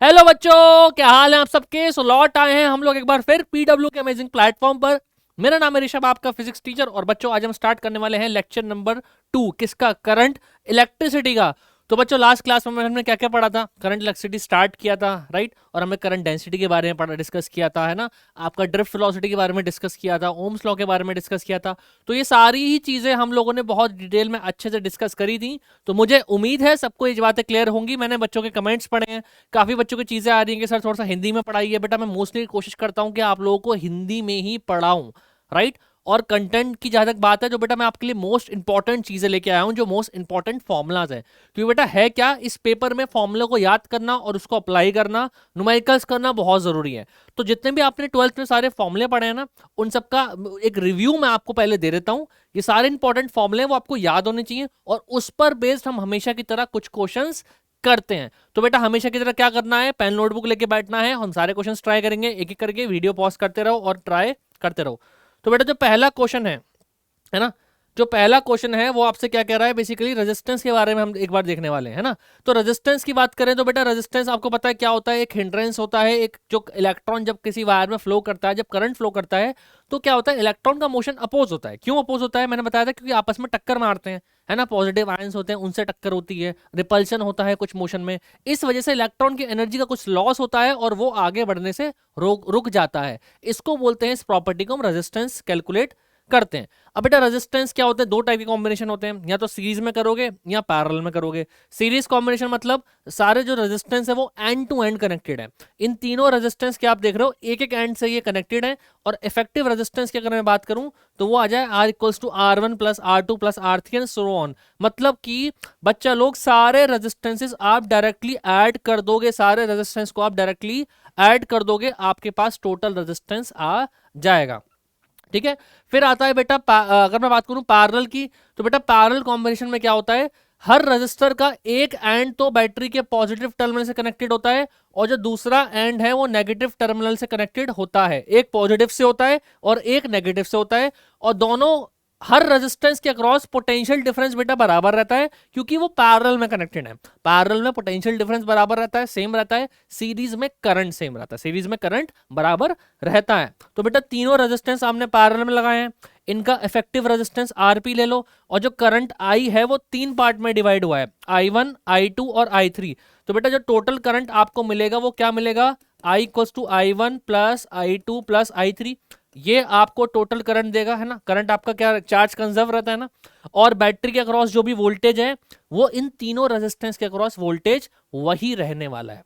Hello बच्चों, क्या हाल है आप सबके। सो लौट आए हैं हम लोग एक बार फिर पीडब्ल्यू के अमेजिंग प्लेटफॉर्म पर। मेरा नाम है ऋषभ, आपका फिजिक्स टीचर। और बच्चों आज हम स्टार्ट करने वाले हैं लेक्चर नंबर 2। किसका? करंट इलेक्ट्रिसिटी का। तो बच्चों लास्ट क्लास में हमने क्या क्या पढ़ा था? करंट इलेक्ट्रिसिटी स्टार्ट किया था, राइट। और हमने करंट डेंसिटी के बारे में डिस्कस किया था, है ना। आपका ड्रिफ्ट वेलोसिटी के बारे में डिस्कस किया था, ओम्स लॉ के बारे में डिस्कस किया था। तो ये सारी ही चीजें हम लोगों ने बहुत डिटेल में अच्छे से डिस्कस करी थी। तो मुझे उम्मीद है सबको ये बातें क्लियर होंगी। मैंने बच्चों के कमेंट्स पढ़े हैं, काफी बच्चों की चीजें आ रही हैं कि सर थोड़ा सा हिंदी में पढ़ाइए। बेटा मैं मोस्टली कोशिश करता हूं कि आप लोगों को हिंदी में ही पढ़ाऊं, राइट। और कंटेंट की जहां तक बात है, जो बेटा मैं आपके लिए मोस्ट इंपॉर्टेंट चीजें लेके आया हूं, जो मोस्ट इंपॉर्टेंट फॉर्मुलाज है। क्योंकि बेटा है क्या, इस पेपर में फॉर्मूला को याद करना और उसको अप्लाई करना, न्यूमेरिकल्स करना बहुत जरूरी है। तो जितने भी आपने 12th में सारे फॉर्मूले पढ़े हैं ना, उन सबका एक रिव्यू मैं आपको पहले दे देता हूं। ये सारे इंपॉर्टेंट फॉर्मूले वो आपको याद होने चाहिए, और उस पर बेस्ड हम हमेशा की तरह कुछ क्वेश्चंस करते हैं। तो बेटा हमेशा की तरह क्या करना है, पेन नोटबुक लेके बैठना है। हम सारे क्वेश्चंस ट्राई करेंगे, एक एक करके वीडियो पॉज करते रहो और ट्राई करते रहो। तो बेटा जो पहला क्वेश्चन है ना, जो पहला क्वेश्चन है वो आपसे क्या कह रहा है, बेसिकली रेजिस्टेंस के बारे में हम एक बार देखने वाले हैं, है ना। तो रेजिस्टेंस की बात करें तो बेटा रेजिस्टेंस आपको पता है क्या होता है, एक हिंड्रेंस होता है। एक जो इलेक्ट्रॉन जब किसी वायर में फ्लो करता है, जब करंट फ्लो करता है, तो क्या होता है, इलेक्ट्रॉन का मोशन अपोज होता है। क्यों अपोज होता है, मैंने बताया था, क्योंकि आपस में टक्कर मारते हैं, है ना। पॉजिटिव आयंस होते हैं, उनसे टक्कर होती है, रिपल्शन होता है कुछ मोशन में। इस वजह से इलेक्ट्रॉन की एनर्जी का कुछ लॉस होता है और वो आगे बढ़ने से रुक जाता है। इसको बोलते हैं, इस प्रॉपर्टी को हम रेजिस्टेंस कैलकुलेट करते हैं। अब बेटा रेजिस्टेंस क्या होते हैं, दो टाइप के कॉम्बिनेशन होते हैं, या तो सीरीज में करोगे या पैरेलल में करोगे। सीरीज कॉम्बिनेशन मतलब सारे जो रेजिस्टेंस है वो एंड टू एंड कनेक्टेड है। इन तीनों रेजिस्टेंस के आप देख रहे हो एक एक एंड से ये कनेक्टेड है। और इफेक्टिव रेजिस्टेंस की अगर मैं बात करूं तो वो आ जाए R equals to R1 plus R2 plus R3 and so on. मतलब कि बच्चा लोग सारे रेजिस्टेंसेस आप डायरेक्टली ऐड कर दोगे, सारे रेजिस्टेंस को आप डायरेक्टली ऐड कर दोगे, आपके पास टोटल रेजिस्टेंस आ जाएगा। ठीक है। फिर आता है बेटा अगर मैं बात करूं पैरेलल की, तो बेटा पैरेलल कॉम्बिनेशन में क्या होता है, हर रजिस्टर का एक एंड तो बैटरी के पॉजिटिव टर्मिनल से कनेक्टेड होता है, और जो दूसरा एंड है वो नेगेटिव टर्मिनल से कनेक्टेड होता है। एक पॉजिटिव से होता है और एक नेगेटिव से होता है, और दोनों हर रेजिस्टेंस के अक्रॉस पोटेंशियल डिफरेंस बेटा बराबर रहता है, क्योंकि वो पैरेलल में कनेक्टेड है। पैरेलल में पोटेंशियल डिफरेंस बराबर रहता है, सेम रहता है। सीरीज में करंट सेम रहता है, सीरीज में करंट बराबर रहता है। तो बेटा तीनों रेजिस्टेंस आपने पैरेलल में लगाए हैं, इनका इफेक्टिव रेजिस्टेंस आरपी ले लो। और जो करंट आई है वो तीन पार्ट में डिवाइड हुआ है, I1 I2 और I3। तो बेटा जो टोटल करंट आपको मिलेगा वो क्या मिलेगा, I equals to I1 plus I2 plus I3। ये आपको टोटल करंट देगा, है ना। करंट आपका क्या, चार्ज कंजर्व रहता है ना। और बैटरी के अक्रॉस जो भी वोल्टेज है वो इन तीनों रेजिस्टेंस के अक्रॉस वोल्टेज वही रहने वाला है,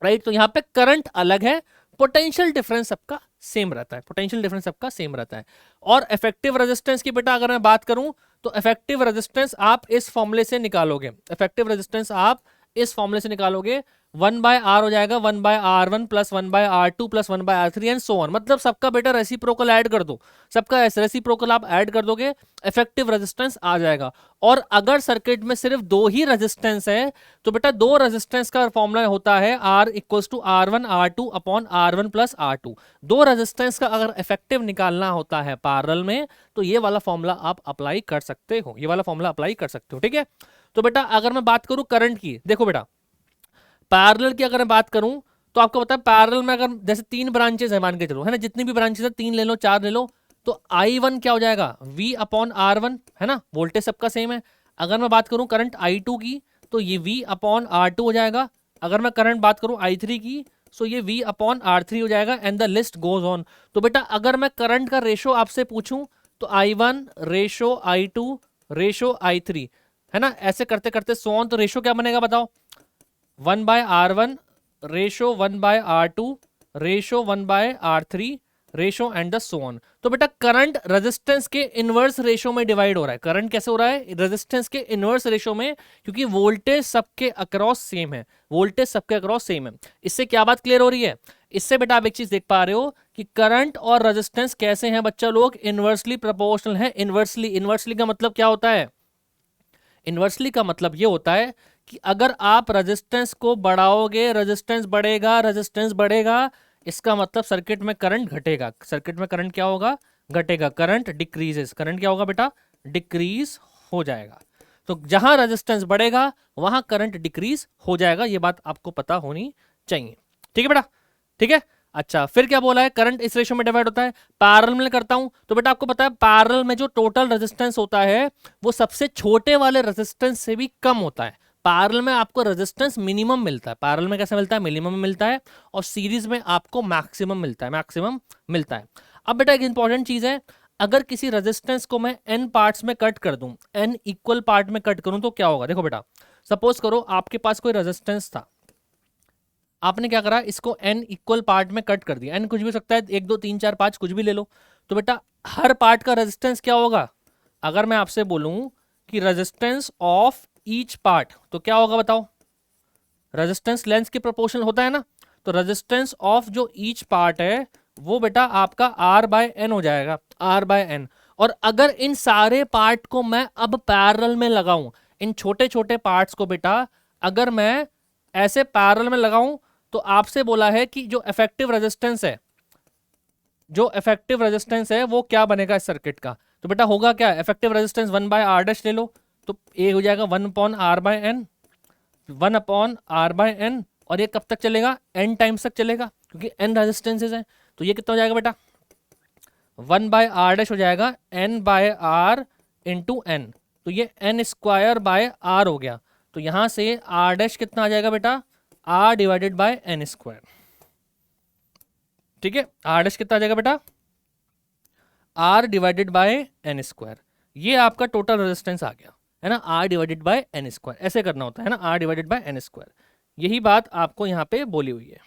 राइट। तो यहाँ पे करंट अलग है, पोटेंशियल डिफरेंस सबका सेम रहता है, पोटेंशियल डिफरेंस सबका सेम रहता है। और इफेक्टिव रेजिस्टेंस की बेटा अगर मैं बात करूं तो इफेक्टिव रेजिस्टेंस आप इस फॉर्मूले से निकालोगे, इफेक्टिव रेजिस्टेंस आप इस फॉर्मूले से निकालोगे। 1/R हो जाएगा 1/R1 plus 1/R2 plus 1/R3 and so on. मतलब सबका बेटा रेसिप्रोकल ऐड कर दो, सबका रेसिप्रोकल आप ऐड कर दोगे, इफेक्टिव रेजिस्टेंस आ जाएगा। और अगर सर्किट में सिर्फ दो ही रेजिस्टेंस है तो बेटा दो रेजिस्टेंस का फॉर्मूला होता है R equals to R1 R2 upon R1 plus R2। दो रेजिस्टेंस का अगर इफेक्टिव निकालना होता है पैरेलल में, तो ये वाला फॉर्मूला आप अप्लाई कर सकते हो, ये वाला फॉर्मूला अप्लाई कर सकते हो, ठीक है। तो बेटा अगर मैं बात करूं करंट की, देखो बेटा पैरेलल की अगर मैं बात करूं तो आपको पता है पैरेलल में अगर जैसे तीन ब्रांचेस है मान के चलो, है ना, जितनी भी ब्रांचेस है, तीन ले लो चार ले लो, तो I1 क्या हो जाएगा V अपॉन R1, है ना, वोल्टेज सबका सेम है। अगर मैं बात करूं करंट I2 की तो ये V अपॉन R2 हो जाएगा। अगर मैं करंट बात करूं I3 की तो ये V अपॉन R3 हो जाएगा, and the list goes on. तो बेटा अगर मैं करंट का रेशो आपसे पूछूं तो I1 ratio I2 ratio I3, है ना, ऐसे करते करते सो ऑन। तो रेशो क्या बनेगा बताओ, 1/R1 ratio 1/R2 ratio 1/R3 ratio and the so on. तो बेटा करंट रेजिस्टेंस के इनवर्स रेशो में डिवाइड हो रहा है। करंट कैसे हो रहा है, रेजिस्टेंस के इनवर्स रेशो में, क्योंकि वोल्टेज सबके अक्रॉस सेम है, वोल्टेज सबके अक्रॉस सेम है। इससे क्या बात क्लियर हो रही है, इससे बेटा आप एक चीज देख पा रहे हो कि करंट और रेजिस्टेंस कैसे हैं बच्चा लोग, इनवर्सली प्रोपोर्शनल है। इनवर्सली, इनवर्सली का मतलब क्या होता है, इनवर्सली का मतलब ये होता है कि अगर आप रेजिस्टेंस को बढ़ाओगे, रेजिस्टेंस बढ़ेगा, रेजिस्टेंस बढ़ेगा, इसका मतलब सर्किट में करंट घटेगा। सर्किट में करंट क्या होगा, घटेगा। करंट डिक्रीजेस, करंट क्या होगा बेटा, डिक्रीज हो जाएगा। तो जहां रेजिस्टेंस बढ़ेगा वहां करंट डिक्रीज हो जाएगा, ये बात आपको पता होनी चाहिए। ठीक है बेटा, ठीक है। अच्छा, फिर क्या बोला है, करंट इस रेशियो में डिवाइड होता है। पैरेलल में करता हूं तो बेटा आपको पता है पैरेलल में जो टोटल रेजिस्टेंस होता है वो सबसे छोटे वाले रेजिस्टेंस से भी कम होता है। पैरेलल में आपको रेजिस्टेंस मिनिमम मिलता है, पैरेलल में कैसे मिलता है, मिनिमम मिलता है, और सीरीज में आपको मैक्सिमम मिलता है, मैक्सिमम मिलता है। अब बेटा एक इंपॉर्टेंट चीज है, अगर किसी रेजिस्टेंस को मैं n पार्ट्स में कट कर दूं, n इक्वल पार्ट में कट करूं तो क्या होगा। देखो बेटा, सपोज करो आपके पास कोई रेजिस्टेंस था, आपने क्या करा, इसको n इक्वल पार्ट में कट कर दिया। n कुछ भी हो सकता है, 1 2 3 4 5 कुछ भी ले लो। तो बेटा हर पार्ट का रेजिस्टेंस क्या होगा, अगर मैं आपसे बोलूं कि रेजिस्टेंस ऑफ ईच पार्ट, तो क्या होगा बताओ। रेजिस्टेंस लेंथ के प्रोपोर्शनल होता है ना, तो रेजिस्टेंस ऑफ जो ईच पार्ट है वो बेटा आपका r/n हो जाएगा, r/n। और अगर इन सारे पार्ट को मैं अब पैरेलल में लगाऊं, इन छोटे छोटे पार्ट्स को बेटा अगर मैं ऐसे पैरेलल में लगाऊं, तो आपसे बोला है कि जो इफेक्टिव रेजिस्टेंस है, जो इफेक्टिव रेजिस्टेंस है वो क्या बनेगा इस सर्किट का। तो बेटा होगा क्या, इफेक्टिव रेजिस्टेंस 1/r' ले लो, तो ये हो जाएगा 1/r/n, 1/r/n, और ये कब तक चलेगा, n टाइम्स तक चलेगा, क्योंकि n रेजिस्टेंसेज हैं। तो ये कितना हो जाएगा बेटा, 1/r' हो जाएगा n/r इंटू n, तो ये n² हो गया। तो यहां से r' कितना आ जाएगा बेटा, r डिवाइडेड बाय n²। ठीक है, r' कितना आ जाएगा बेटा, r डिवाइडेड बाय n²। ये आपका टोटल रेजिस्टेंस आ गया है ना, r डिवाइडेड बाय n²। ऐसे करना होता है ना, r डिवाइडेड बाय n²। यही बात आपको यहाँ पे बोली हुई है,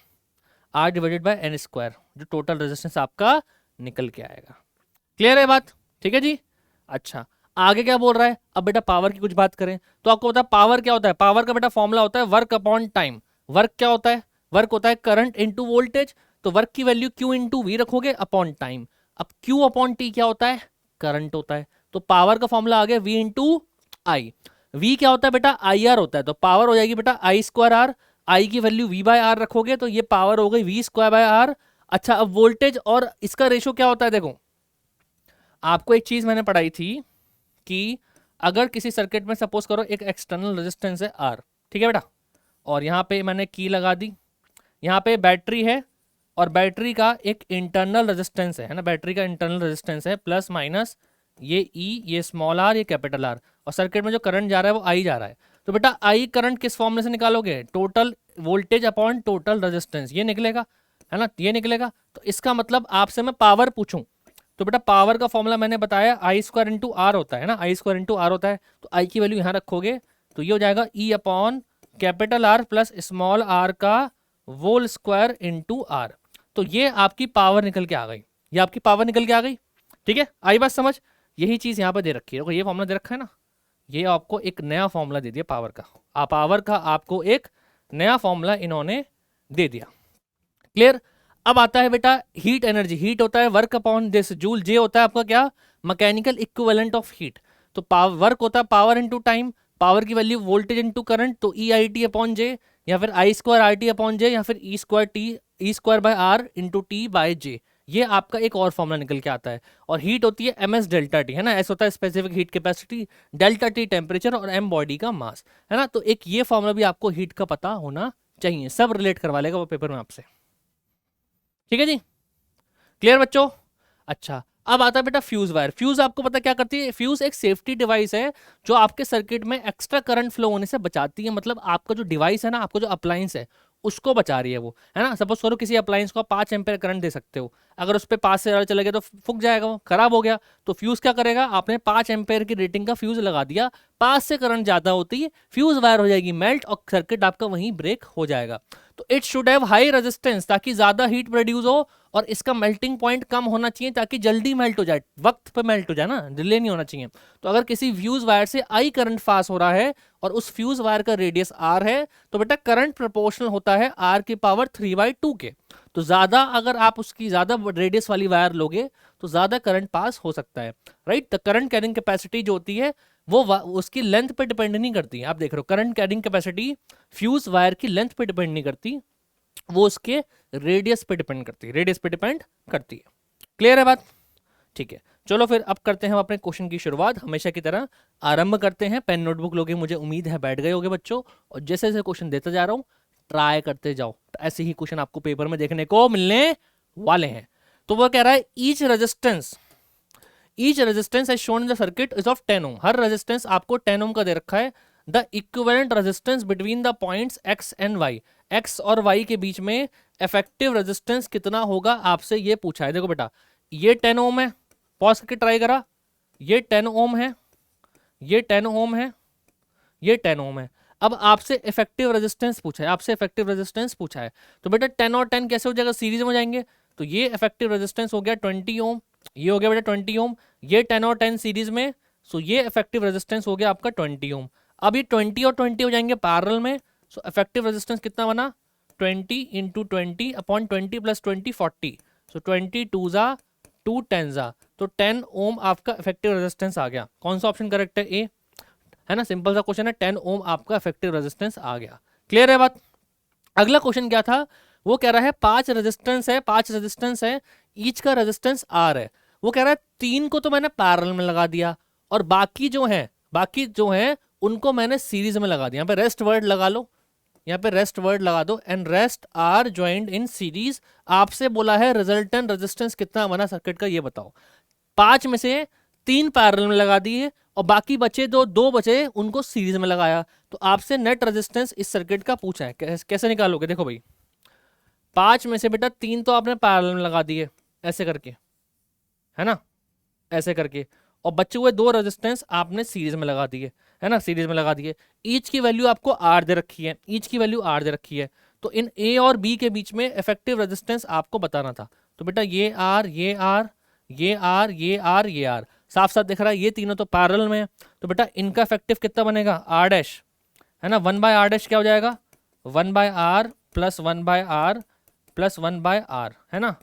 r डिवाइडेड बाय n², जो टोटल रेजिस्टेंस आपका निकल के आएगा। क्लियर है बात, ठीक है जी। अच्छा, आगे क्या बोल रहा है, अब बेटा पावर की कुछ बात करें तो आपको पता है पावर क्या होता है। पावर का बेटा फॉर्मूला होता है वर्क अपॉन टाइम। वर्क क्या होता है, वर्क होता है करंट इंटू वोल्टेज, तो वर्क की वैल्यू Q इंटू वी रखोगे अपॉन टाइम। अब Q अपॉन टी क्या होता है, करंट होता है, तो पावर का फॉर्मूला आ गया V इंटू आई। V क्या होता है बेटा, IR होता है, तो पावर हो जाएगी बेटा I²R, I की वैल्यू V/R रखोगे तो ये पावर हो गई V²/R। अच्छा, अब वोल्टेज और इसका रेशो क्या होता है, देखो आपको एक चीज मैंने पढ़ाई थी कि अगर किसी सर्किट में सपोज करो एक एक्सटर्नल रेजिस्टेंस है R, ठीक है बेटा, और यहाँ पे मैंने की लगा दी, यहाँ पे बैटरी है और बैटरी का एक इंटरनल रेजिस्टेंस है ना, बैटरी का इंटरनल रेजिस्टेंस है प्लस माइनस ये E, ये स्मॉल r, ये कैपिटल R, और सर्किट में जो करंट जा रहा है वो I जा रहा है। तो बेटा I करंट किस फॉर्म में से निकालोगे, total voltage upon total resistance, ये निकलेगा है ना, ये निकलेगा। तो इसका मतलब आपसे मैं पावर पूछूं तो बेटा पावर का फॉर्मूला मैंने बताया I² इंटू आर होता है ना, I² इंटू आर होता है, तो I की वैल्यू यहाँ रखोगे तो ये हो जाएगा E upon capital R plus small r का होल स्क्वायर इंटू आर। तो ये आपकी पावर निकल के आ गई, ये आपकी पावर निकल के आ गई। ठीक है, आई बात समझ। यही चीज यहाँ पर दे रखी है, ये फॉर्मूला दे रखा है ना, ये आपको एक नया फॉर्मूला दे दिया पावर का, पावर का आपको एक नया फॉर्मूला इन्होंने दे दिया। क्लियर। अब आता है बेटा हीट एनर्जी, हीट होता है वर्क अपॉन दिस जूल, जे होता है आपका क्या, मैकेनिकल इक्विवेलेंट ऑफ हीट। तो पावर वर्क होता है पावर इंटू टाइम, पावर की वैल्यू वोल्टेज इंटू करंट, तो EIT अपॉन जे, या फिर I²RT अपॉन जे, या फिर E²/R into T by J. ये आपका एक और फॉर्मूला निकल के आता है। और हीट होती है MS डेल्टा टी, है ना, S होता है specific heat capacity, delta T temperature, और M बॉडी का मास, है ना। तो एक ये फॉर्मूला भी आपको हीट का पता होना चाहिए, सब रिलेट करवा लेगा वो पेपर में आपसे। ठीक है जी, क्लियर बच्चों। अच्छा, अब आता है बेटा फ्यूज वायर। फ्यूज आपको पता क्या करती है, फ्यूज एक सेफ्टी डिवाइस है जो आपके सर्किट में एक्स्ट्रा करंट फ्लो होने से बचाती है। मतलब आपका जो डिवाइस है ना, आपका जो अप्लायंस है उसको बचा रही है वो, है ना। सपोज करो किसी अप्लायंस को आप 5 एम्पेयर करंट दे सकते हो, अगर उस पर 5 से ज़्यादा चला गया तो फूक जाएगा, वो खराब हो गया। तो फ्यूज क्या करेगा, आपने 5 एम्पेयर की रेटिंग का फ्यूज लगा दिया, 5 से करंट ज़्यादा होती है, फ्यूज वायर हो जाएगी मेल्ट और सर्किट आपका वहीं ब्रेक हो जाएगा। तो it should have high resistance ताकि ज़्यादा हीट प्रोड्यूस हो, और इसका मेल्टिंग पॉइंट कम होना चाहिए ताकि जल्दी मेल्ट हो जाए, वक्त पे मेल्ट हो जाए ना, डिले नहीं होना चाहिए। तो अगर किसी फ्यूज वायर से आई करंट पास हो रहा है और उस फ्यूज वायर का रेडियस R है, तो बेटा करंट प्रोपोर्शनल होता है R की पावर 3/2 के। तो ज्यादा अगर आप उसकी ज्यादा रेडियस वाली वायर लोगे तो ज्यादा करंट पास हो सकता है, right. The current carrying capacity जो होती है वो उसकी लेंथ पे डिपेंड नहीं करती है। आप देख रहे हो current carrying capacity fuse wire की लेंथ पे डिपेंड नहीं करती, वो उसके रेडियस पे डिपेंड करती है, रेडियस पे डिपेंड करती है। क्लियर है बात, ठीक है। चलो फिर अब करते हैं हम अपने क्वेश्चन की शुरुआत। हमेशा की तरह आरंभ करते हैं। पेन नोटबुक लोगे, मुझे उम्मीद है बैठ गए होगे बच्चों, और जैसे जैसे क्वेश्चन देता जा रहा हूँ ट्राई करते जाओ, ऐसे ही क्वेश्चन आपको पेपर में देखने को मिलने वाले हैं। तो वो कह रहा है each resistance as shown in the circuit is of 10 ohm. हर रेजिस्टेंस आपको 10 ओम का दे रखा है। The equivalent resistance between the points x and y, x और y के बीच में इफेक्टिव रेजिस्टेंस कितना होगा आपसे ये पूछा है। देखो बेटा ये 10 ओम है, पॉज करके ट्राई करा, ये 10 ओम है, ये 10 ओम है, ये 10 ओम है। अब आपसे इफेक्टिव रेजिस्टेंस पूछा है, आपसे इफेक्टिव रेजिस्टेंस पूछा है। तो बेटा 10 और 10 कैसे हो जाएगा, सीरीज में हो जाएंगे। तो ये इफेक्टिव रेजिस्टेंस हो गया 20 ओम, ये हो गया बेटा 20 ओम, ये 10 और 10 सीरीज में, सो ये इफेक्टिव रेजिस्टेंस हो गया आपका 20 ओम। अब ये 20 और 20 हो जाएंगे पैरेलल में, सो इफेक्टिव रेजिस्टेंस कितना बना 20 इंटू 20 अपॉन 20 प्लस 20 40, सो 20 2 जा 2 10 जा, तो 10 ओम आपका इफेक्टिव रेजिस्टेंस आ गया। कौन सा ऑप्शन करेक्ट है, ए है ना, सिंपल सा क्वेश्चन है, 10 ओम आपका इफेक्टिव रेजिस्टेंस आ गया। क्लियर है बात। अगला क्वेश्चन क्या था, वो कह रहा है 5 रेजिस्टेंस है, ईच का रेजिस्टेंस आर है। वो कह रहा है 3 को तो मैंने पैरेलल में लगा दिया और बाकी जो है उनको मैंने सीरीज में लगा दिया। यहाँ पे रेस्ट वर्ड लगा लो, यहाँ पे रेस्ट वर्ड लगा दो, and rest are joined in series. आपसे बोला है रिजल्टेंट रेजिस्टेंस कितना बना सर्किट का, ये बताओ। 5 में से 3 पैरेलल में लगा दिए और बाकी बचे दो बचे उनको सीरीज में लगाया। तो आपसे नेट रेजिस्टेंस इस सर्किट का पूछा है, कैसे निकालोगे। देखो भाई 5 में से बेटा 3 तो आपने पैरेलल में लगा दिए ऐसे करके, है ना, ऐसे करके, और बचे हुए 2 रेजिस्टेंस आपने सीरीज में लगा दिए, है ना, सीरीज में लगा दिए। ईच की वैल्यू आपको आर दे रखी है, ईच की वैल्यू आर दे रखी है। तो इन ए और बी के बीच में इफेक्टिव रेजिस्टेंस आपको बताना था। तो बेटा ये आर, ये आर, ये आर, ये आर, ये आर, साफ साफ दिख रहा है ये तीनों तो पैरेलल में है। तो बेटा इनका इफेक्टिव कितना बनेगा, आर डैश, है ना, 1 बाय आर डैश क्या हो जाएगा, 1 by R plus 1 by R plus 1 by R, है ना।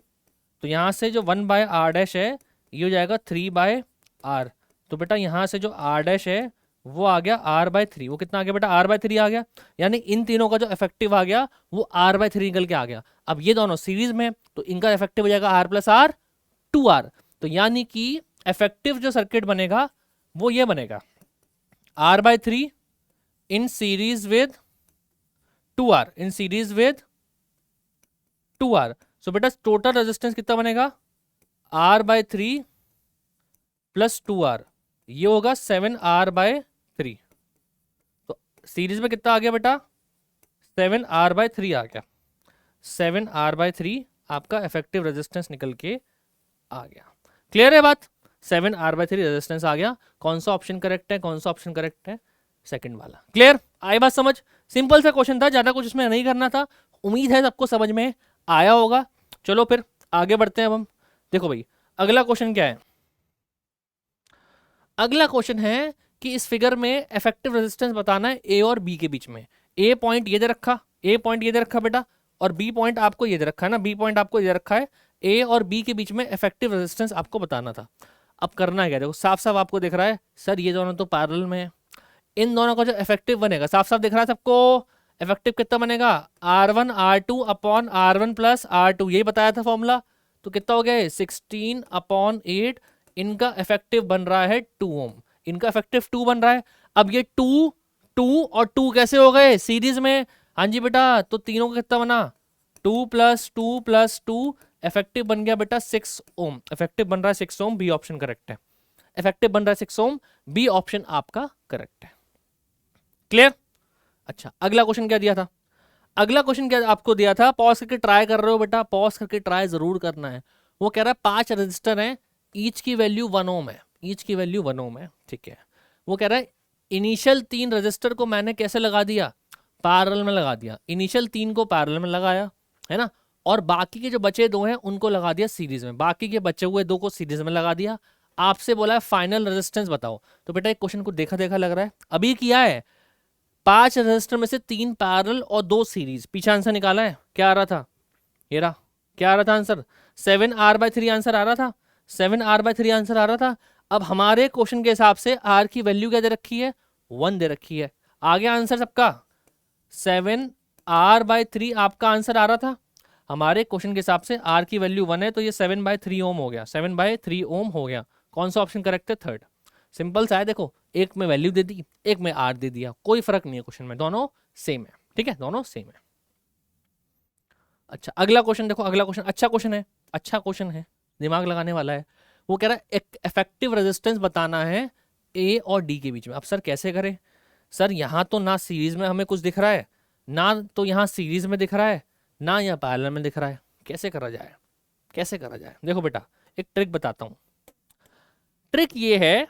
तो यहाँ से जो 1 बाय आर डैश है ये हो जाएगा 3 बाय आर। तो बेटा यहाँ से जो आर डैश है वो आ गया आर बाय 3। वो कितना आ गया बेटा, आर बाय 3 आ गया। यानी इन तीनों का जो इफेक्टिव आ गया वो आर बाय 3 निकल के आ गया। अब ये दोनों सीरीज में तो इनका इफेक्टिव हो जाएगा आर प्लस आर 2R। तो यानी कि इफेक्टिव जो सर्किट बनेगा वो ये बनेगा R by 3 in series with 2R, in series with 2R। So बेटा टोटल रेजिस्टेंस कितना बनेगा, R बाय 3 प्लस 2R, ये होगा 7R बाय 3। तो सीरीज में कितना आ गया बेटा, 7R बाय 3 आ गया, 7R बाय 3 आपका इफेक्टिव रेजिस्टेंस निकल के आ गया। क्लियर है बात, 7R बाय 3 रेजिस्टेंस आ गया। कौन सा ऑप्शन करेक्ट है, कौन सा ऑप्शन करेक्ट है, सेकंड वाला। क्लियर, आई बात समझ। सिंपल सा क्वेश्चन था, ज्यादा कुछ इसमें नहीं करना था। उम्मीद है सबको समझ में आया होगा। चलो फिर आगे बढ़ते हैं अब हम। देखो भाई अगला क्वेश्चन क्या है, अगला क्वेश्चन है कि इस फिगर में इफेक्टिव रेजिस्टेंस बताना है ए और बी के बीच में। ए पॉइंट ये दे रखा, ए पॉइंट ये दे रखा बेटा, और बी पॉइंट आपको ये दे रखा है ना, बी पॉइंट आपको ये दे रखा है। ए और बी के बीच में इफेक्टिव रेजिस्टेंस आपको बताना था। अब करना क्या, देखो साफ साफ आपको दिख रहा है सर ये दोनों तो पैरेलल में है, इन दोनों का जो इफेक्टिव बनेगा साफ साफ दिख रहा है सबको। इफेक्टिव कितना बनेगा, R1 R2 upon R1 plus R2, यही बताया था फॉर्मूला। तो कितना हो गया 16 अपॉन 8, इनका इफेक्टिव बन रहा है 2 ओम, इनका इफेक्टिव 2 बन रहा है। अब ये 2 और 2 कैसे हो गए सीरीज में, हाँ जी बेटा, तो तीनों का कितना बना 2 प्लस 2 प्लस 2, इफेक्टिव बन गया बेटा 6 ओम, इफेक्टिव बन रहा है 6 ओम, बी ऑप्शन करेक्ट है। इफेक्टिव बन रहा है 6 ओम, बी ऑप्शन आपका करेक्ट है। क्लियर। अच्छा अगला क्वेश्चन क्या दिया था, अगला क्वेश्चन क्या आपको दिया था, पॉज करके ट्राई कर रहे हो बेटा, पॉज करके ट्राई जरूर करना है। वो कह रहा है 5 रजिस्टर है, ईच की वैल्यू 1 ओम है, ईच की वैल्यू 1 ओम है, ठीक है। वो कह रहा है इनिशियल 3 रजिस्टर को मैंने कैसे लगा दिया, पैरेलल में लगा दिया, इनिशियल 3 को पैरेलल में लगाया, है ना, और बाकी के जो बचे 2 हैं उनको लगा दिया सीरीज में, बाकी के बचे हुए 2 को सीरीज में लगा दिया। आपसे बोला है फाइनल रेजिस्टेंस बताओ। तो बेटा एक क्वेश्चन को देखा देखा लग रहा है, अभी किया है 5 रजिस्टर में से 3 पैरेलल और 2 सीरीज, पीछे आंसर निकाला है, क्या आ रहा था, ये रहा, क्या आ रहा था आंसर, 7R बाय 3 आंसर आ रहा था, 7R बाय 3 आंसर आ रहा था। अब हमारे क्वेश्चन के हिसाब से R की वैल्यू क्या दे रखी है, 1 दे रखी है। आ गया आंसर सबका, 7R बाय 3 आपका आंसर आ रहा था। हमारे क्वेश्चन के हिसाब से R की वैल्यू 1 है, तो ये 7 बाय 3 ओम हो गया, 7 बाय 3 ओम हो गया। कौन सा ऑप्शन करेक्ट है, थर्ड। सिंपल सा है, देखो एक में वैल्यू दे दी, एक में R दे दिया, कोई फर्क नहीं है क्वेश्चन में, दोनों सेम है, ठीक है, दोनों सेम है। अच्छा अगला क्वेश्चन देखो, अगला क्वेश्चन अच्छा क्वेश्चन है, अच्छा क्वेश्चन है, दिमाग लगाने वाला है। वो कह रहा है एक इफेक्टिव रेजिस्टेंस बताना है ए और डी के बीच में। अब सर कैसे करें? सर यहाँ तो ना सीरीज में हमें कुछ दिख रहा है, ना तो यहाँ सीरीज में दिख रहा है, ना यहाँ पैरेलल में दिख रहा है। कैसे करा जाए, कैसे करा जाए? देखो बेटा एक ट्रिक बताता हूँ। ट्रिक ये है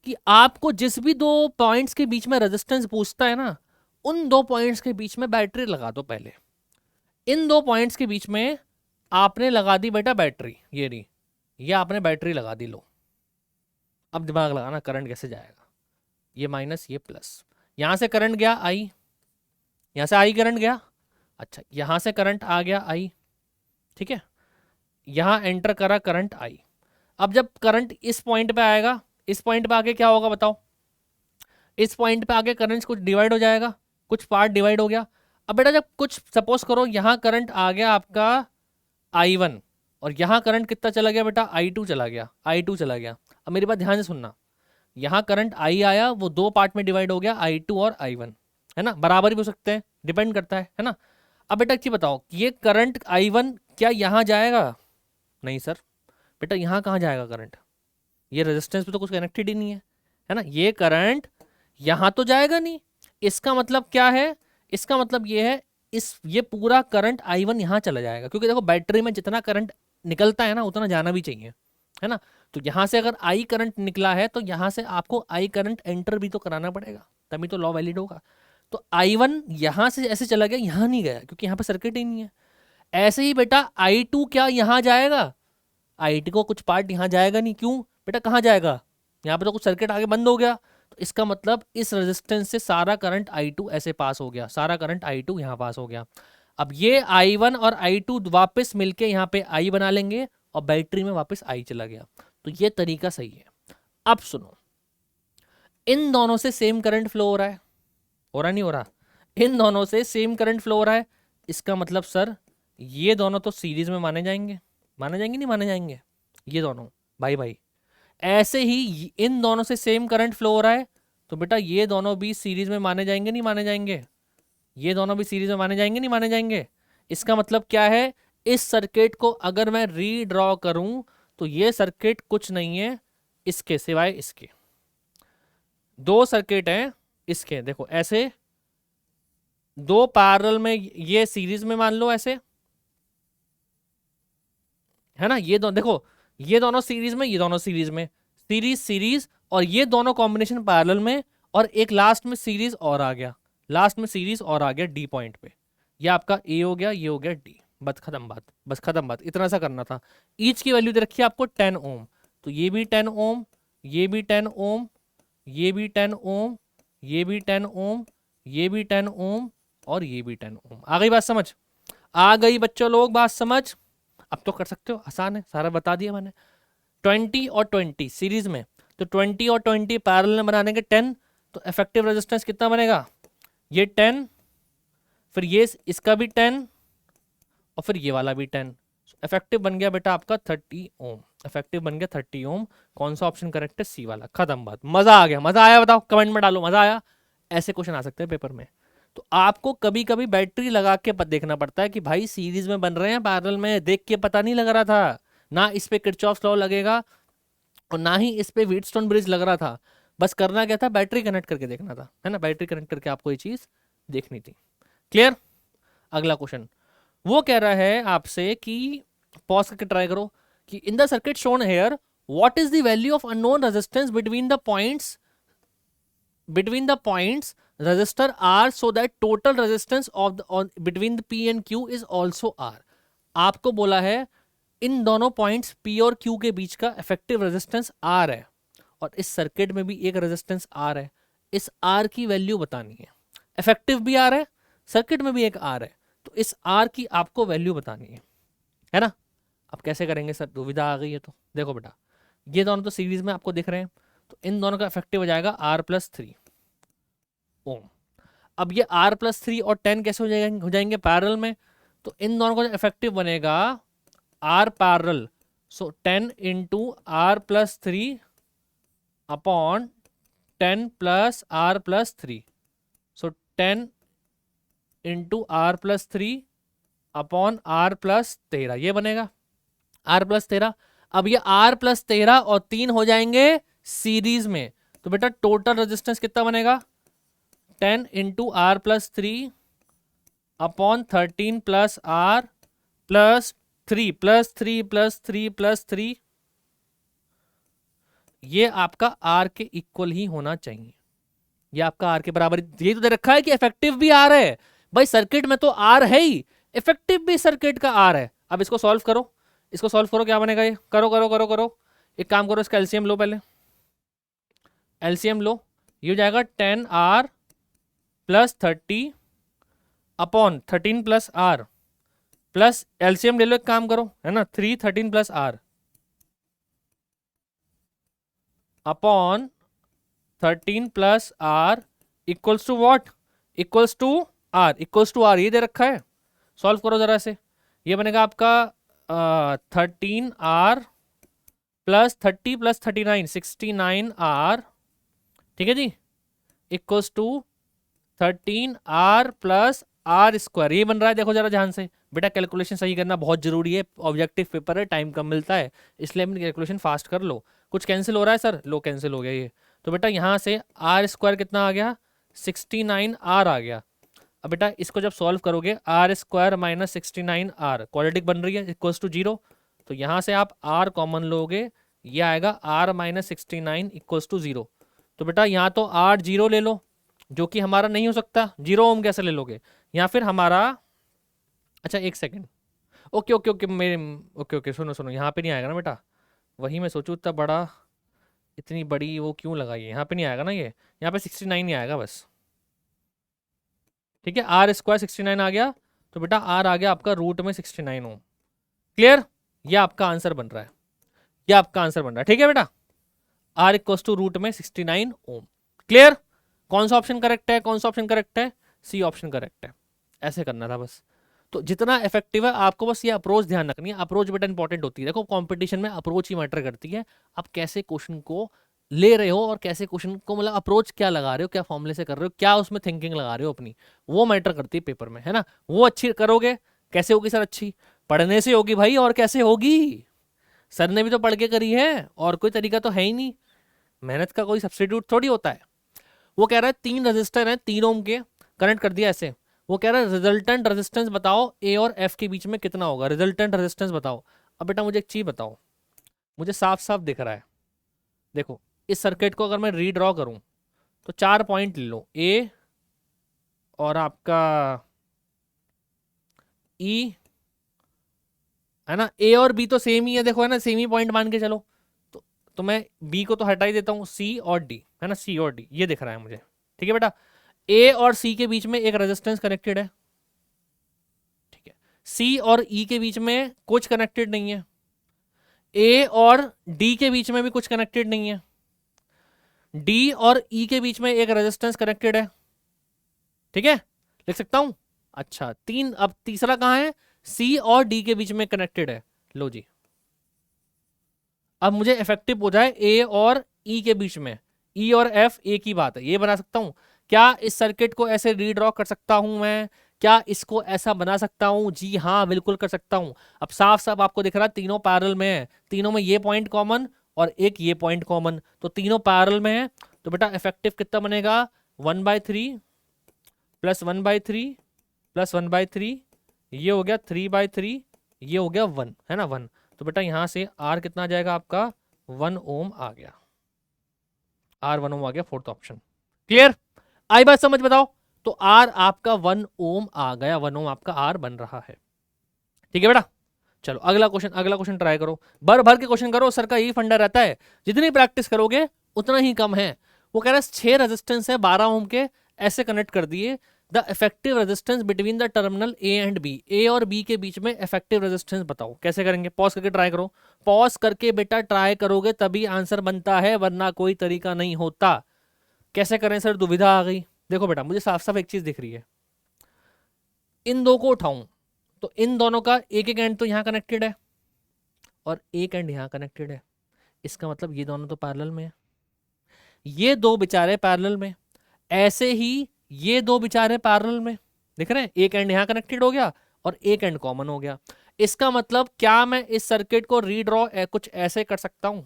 कि आपको जिस भी दो पॉइंट्स के बीच में रेजिस्टेंस पूछता है ना, उन दो पॉइंट्स के बीच में बैटरी लगा दो पहले। इन दो पॉइंट्स के बीच में आपने लगा दी बेटा बैटरी, ये रही, ये आपने बैटरी लगा दी। लो अब दिमाग लगाना, करंट कैसे जाएगा? ये माइनस ये प्लस, यहां से करंट गया आई, यहां से आई करंट गया। अच्छा यहां से करंट आ गया आई, ठीक है, यहां एंटर करा करंट आई। अब जब करंट इस पॉइंट पे आएगा, इस पॉइंट पे आके क्या होगा बताओ? इस पॉइंट पे आके करंट कुछ डिवाइड हो जाएगा, कुछ पार्ट डिवाइड हो गया। अब बेटा जब कुछ सपोज करो यहां करंट आ गया आपका I1 और यहाँ करंट कितना चला गया बेटा? I2 चला गया, I2 चला गया। अब मेरी बात ध्यान से सुनना, यहाँ करंट I आया, वो दो पार्ट में डिवाइड हो गया, I2 और I1, है ना, बराबर भी हो सकते हैं, डिपेंड करता है ना। अब बेटा एक चीज बताओ, ये करंट I1 क्या यहाँ जाएगा? नहीं सर बेटा, यहाँ कहाँ जाएगा करंट? ये रेजिस्टेंस पे तो कुछ कनेक्टेड ही नहीं है ना। ये करंट यहाँ तो जाएगा नहीं। इसका मतलब क्या है? इसका मतलब ये है ये पूरा करंट I1 यहाँ चला जाएगा, क्योंकि देखो बैटरी में जितना करंट निकलता है ना उतना जाना भी चाहिए, है ना। तो यहाँ से अगर I करंट निकला है तो यहाँ से आपको I करंट एंटर भी तो कराना पड़ेगा, तभी तो लॉ वैलिड होगा। तो I1 यहाँ से ऐसे चला गया, यहाँ नहीं गया क्योंकि यहाँ पे सर्किट ही नहीं है। ऐसे ही बेटा I2 क्या यहाँ जाएगा? I2 को कुछ पार्ट यहाँ जाएगा नहीं। क्यों बेटा? कहाँ जाएगा? यहाँ पे तो कुछ सर्किट आगे बंद हो गया। तो इसका मतलब इस रेजिस्टेंस से सारा करंट I2 ऐसे पास हो गया, सारा करंट I2 यहाँ पास हो गया। अब ये I1 और I2 वापस मिलके यहाँ पे I बना लेंगे और बैटरी में वापस I चला गया। तो ये तरीका सही है। अब सुनो, इन दोनों से सेम करंट फ्लो हो रहा है, हो रहा नहीं हो रहा? इन दोनों से सेम करंट फ्लो हो रहा है। इसका मतलब सर ये दोनों तो सीरीज में माने जाएंगे, माने जाएंगे नहीं माने जाएंगे? ये दोनों भाई भाई। ऐसे ही इन दोनों से सेम करंट फ्लो हो रहा है, तो बेटा ये दोनों भी सीरीज में माने जाएंगे नहीं माने जाएंगे? ये दोनों भी सीरीज में माने जाएंगे नहीं माने जाएंगे? इसका मतलब क्या है? इस सर्किट को अगर मैं रीड्रॉ करूं तो ये सर्किट कुछ नहीं है इसके सिवाय इसके। दो सर्किट हैं इसके, देखो ऐसे दो पैरेलल में, ये सीरीज में मान लो ऐसे, है ना। ये दोनों देखो, ये दोनों सीरीज में, ये दोनों सीरीज में, सीरीज सीरीज, और ये दोनों कॉम्बिनेशन पैरेलल में, और एक लास्ट में सीरीज और आ गया, लास्ट में सीरीज और आ गया डी पॉइंट पे। ये आपका ए हो गया, ये हो गया डी। बस खत्म बात, बस खत्म बात, इतना सा करना था। ईच की वैल्यू दे रखी है आपको 10 ओम, तो ये भी 10 ओम, ये भी 10 ओम, ये भी 10 ओम, ये भी 10 ओम, ये भी 10 ओम, और ये भी 10 ओम। आ गई बात समझ? आ गई बच्चों लोग बात समझ? अब तो कर सकते हो, आसान है, सारा बता दिया मैंने। 20 और 20 सीरीज में, तो 20 और 20 पैरेलल में बनाने के 10, तो इफेक्टिव रेजिस्टेंस कितना बनेगा? ये 10, फिर ये इसका भी 10, और फिर ये वाला भी 10। इफेक्टिव बन गया बेटा आपका 30 ओम, इफेक्टिव बन गया 30 ओम। कौन सा ऑप्शन करेक्ट है? सी वाला। खत्म बात। मजा आ गया? मजा आया? बताओ कमेंट में डालो मजा आया। ऐसे क्वेश्चन आ सकते हैं पेपर में। तो आपको कभी कभी बैटरी लगा के देखना पड़ता है कि भाई सीरीज में बन रहे हैं पैरेलल में, देख के पता नहीं लग रहा था ना इस पे किरचॉफ्स लॉ लगेगा और ना ही इस पे व्हीटस्टोन ब्रिज लग रहा था। बस करना क्या था? बैटरी कनेक्ट करके देखना था, है ना। बैटरी कनेक्ट करके आपको ये चीज देखनी थी। क्लियर? अगला क्वेश्चन वो कह रहा है आपसे कि पॉज करके ट्राई करो कि in the circuit shown here what is the value of unknown resistance between the points resistor R so that total resistance of the between the P and Q is also R। आपको बोला है इन दोनों points P और Q के बीच का effective resistance R है, और इस सर्किट में भी एक रेजिस्टेंस R है। इस R की वैल्यू बतानी है। इफेक्टिव भी R है, सर्किट में भी एक R है, तो इस R की आपको वैल्यू बतानी है ना। अब कैसे करेंगे सर? दुविधा आ गई है तो देखो बेटा, ये दोनों तो सीरीज में आपको दिख रहे हैं, तो इन दोनों का इफेक्टिव हो जाएगा R+3 ओम। अब ये R+3 और 10 कैसे हो जाएंगे पैरेलल में? तो इन दोनों का इफेक्टिव बनेगा R parallel, so 10 into R+3 upon 10 plus R+3, so 10 into R+3 upon R plus 13, ये बनेगा आर प्लस 13। अब ये आर प्लस 13 और 3 हो जाएंगे सीरीज में, तो बेटा टोटल रेजिस्टेंस कितना बनेगा 10 into R plus 3 upon 13 plus R plus 3 plus 3 plus 3 plus 3, ये आपका आर के इक्वल ही होना चाहिए, ये आपका आर के बराबर। ये तो दे रखा है कि इफेक्टिव भी आर है भाई, सर्किट में तो आर है ही, इफेक्टिव भी सर्किट का आर है। अब इसको सॉल्व करो, इसको सॉल्व करो, क्या बनेगा ये, करो करो करो करो, एक काम करो, इसका एलसीएम लो, पहले एलसीएम लो, ये हो जाएगा 10 R plus 30 upon 13 plus R plus LCM ले लो, एक काम करो, है ना, 3 13 plus R upon 13 plus R equals to what, equals to R, equals to R, ये दे रखा है। सॉल्व करो जरा से, ये बनेगा आपका 13 आर प्लस 30 प्लस 39 69 आर, ठीक है जी, equals to 13 R plus R square, ये बन रहा है। देखो जरा ध्यान से बेटा, कैलकुलेशन सही करना बहुत जरूरी है, ऑब्जेक्टिव पेपर है, टाइम कम मिलता है, इसलिए अपनी कैलकुलेशन फास्ट कर लो। कुछ कैंसिल हो रहा है सर, लो कैंसिल हो गया ये, तो बेटा यहाँ से आर स्क्वायर कितना आ गया 69 आर आ गया। अब बेटा इसको जब सॉल्व करोगे R square minus 69 R, quadratic बन रही है, इक्वल्स टू 0, तो यहाँ से आप आर कॉमन लोगे, ये आएगा आर माइनस 69 इक्वल्स टू 0। तो बेटा यहाँ तो आर 0 ले लो, जो कि हमारा नहीं हो सकता, 0 ओम कैसे ले लोगे, या फिर हमारा, अच्छा एक सेकेंड, ओके ओके ओके मेरे, ओके ओके सुनो सुनो, यहाँ पे नहीं आएगा ना बेटा, वही मैं सोचूं इतना बड़ा, इतनी बड़ी वो क्यों लगाई है, यहाँ पे नहीं आएगा ना, ये यहाँ पे 69 नहीं आएगा बस, ठीक है, आर स्क्वायर 69 आ गया, तो बेटा आर आ गया आपका रूट में 69 ओम। क्लियर, ये आपका आंसर बन रहा है, ये आपका आंसर बन रहा है, ठीक है बेटा, आर इक्वल्स टू रूट में 69 ओम। क्लियर, कौन सा ऑप्शन करेक्ट है, कौन सा ऑप्शन करेक्ट है, सी ऑप्शन करेक्ट है, ऐसे करना था बस। तो जितना इफेक्टिव है आपको बस ये अप्रोच ध्यान रखनी है, अप्रोच बेटा इंपॉर्टेंट होती है, देखो कंपटीशन में अप्रोच ही मैटर करती है, आप कैसे क्वेश्चन को ले रहे हो और कैसे क्वेश्चन को, मतलब अप्रोच क्या लगा रहे हो, क्या फॉर्मूले से कर रहे हो, क्या उसमें थिंकिंग लगा रहे हो अपनी, वो मैटर करती है पेपर में, है ना। वो अच्छी करोगे, कैसे होगी सर अच्छी, पढ़ने से होगी भाई, और कैसे होगी, सर ने भी तो पढ़ के करी है, और कोई तरीका तो है ही नहीं, मेहनत का कोई सब्स्टिट्यूट थोड़ी होता है। वो कह रहा है 3 रजिस्टर हैं 3 ओम के, कनेक्ट कर दिया ऐसे, वो कह रहा है रिजल्टेंट रेजिस्टेंस बताओ ए और एफ के बीच में कितना होगा, रिजल्टेंट रेजिस्टेंस बताओ। अब बेटा मुझे एक चीज बताओ, मुझे साफ साफ दिख रहा है, देखो इस सर्किट को अगर मैं रीड्रॉ करूं तो 4 पॉइंट ले लो, ए और आपका ई, है ना, ए और बी तो सेम ही है, देखो है ना, सेम ही पॉइंट मान के चलो, तो मैं बी को तो हटा ही देता हूं, सी और डी, है ना, सी और डी ये दिख रहा है मुझे, ठीक है बेटा। ए और सी के बीच में एक रेजिस्टेंस कनेक्टेड है, ठीक है, सी और ई के बीच में कुछ कनेक्टेड नहीं है, ए और डी के बीच में भी कुछ कनेक्टेड नहीं है, डी और ई के बीच में एक रेजिस्टेंस कनेक्टेड है, ठीक है, लिख सकता हूं। अच्छा 3, अब तीसरा कहां है, सी और डी के बीच में कनेक्टेड है, लो जी, अब मुझे इफेक्टिव हो जाए ए और ई के बीच में, ई और एफ एक ही बात है, ये बना सकता हूं क्या, इस सर्किट को ऐसे रीड्रॉ कर सकता हूं मैं, क्या इसको ऐसा बना सकता हूं, जी हाँ बिल्कुल कर सकता हूं। अब साफ साफ आपको दिख रहा है तीनों पैरेलल में है, तीनों में ये पॉइंट कॉमन और एक ये पॉइंट कॉमन, तो तीनों पैरेलल में है, तो बेटा इफेक्टिव कितना बनेगा 1/3 प्लस 1/3 प्लस 1/3, ये हो गया 3/3, ये हो गया 1, है ना 1, तो बेटा यहां से आर कितना आ जाएगा आपका 1 ओम आ गया, आर 1 ओम आ गया, फोर्थ ऑप्शन। क्लियर, आई बात समझ, बताओ, तो आर आपका 1 ओम आ गया, 1 ओम आपका आर बन रहा है, ठीक है बेटा। चलो अगला क्वेश्चन, अगला क्वेश्चन ट्राई करो, भर भर के क्वेश्चन करो, सर का यही फंडा रहता है, जितनी प्रैक्टिस करोगे उतना ही कम है। वो कह रहा है 6 रेजिस्टेंस है 12 ओम के, ऐसे कनेक्ट कर दिए, the effective resistance between the terminal A and B, A और बी के बीच में इफेक्टिव रेजिस्टेंस बताओ, कैसे करेंगे, पॉज करके ट्राई करो, पॉज करके बेटा ट्राई करोगे तभी आंसर बनता है, वरना कोई तरीका नहीं होता। कैसे करें सर, दुविधा आ गई, देखो बेटा मुझे साफ साफ एक चीज दिख रही है, इन दो को उठाऊं तो इन दोनों का एक एक एंड तो यहां कनेक्टेड है और एक एंड यहां कनेक्टेड है, इसका मतलब ये दोनों तो पैरेलल में है, ये दो बेचारे पैरेलल में, ऐसे ही ये दो बेचारे पैरेलल में, देख रहे हैं, एक एंड यहां कनेक्टेड हो गया और एक एंड कॉमन हो गया। इसका मतलब क्या मैं इस सर्किट को रीड्रॉ कुछ ऐसे कर सकता हूं?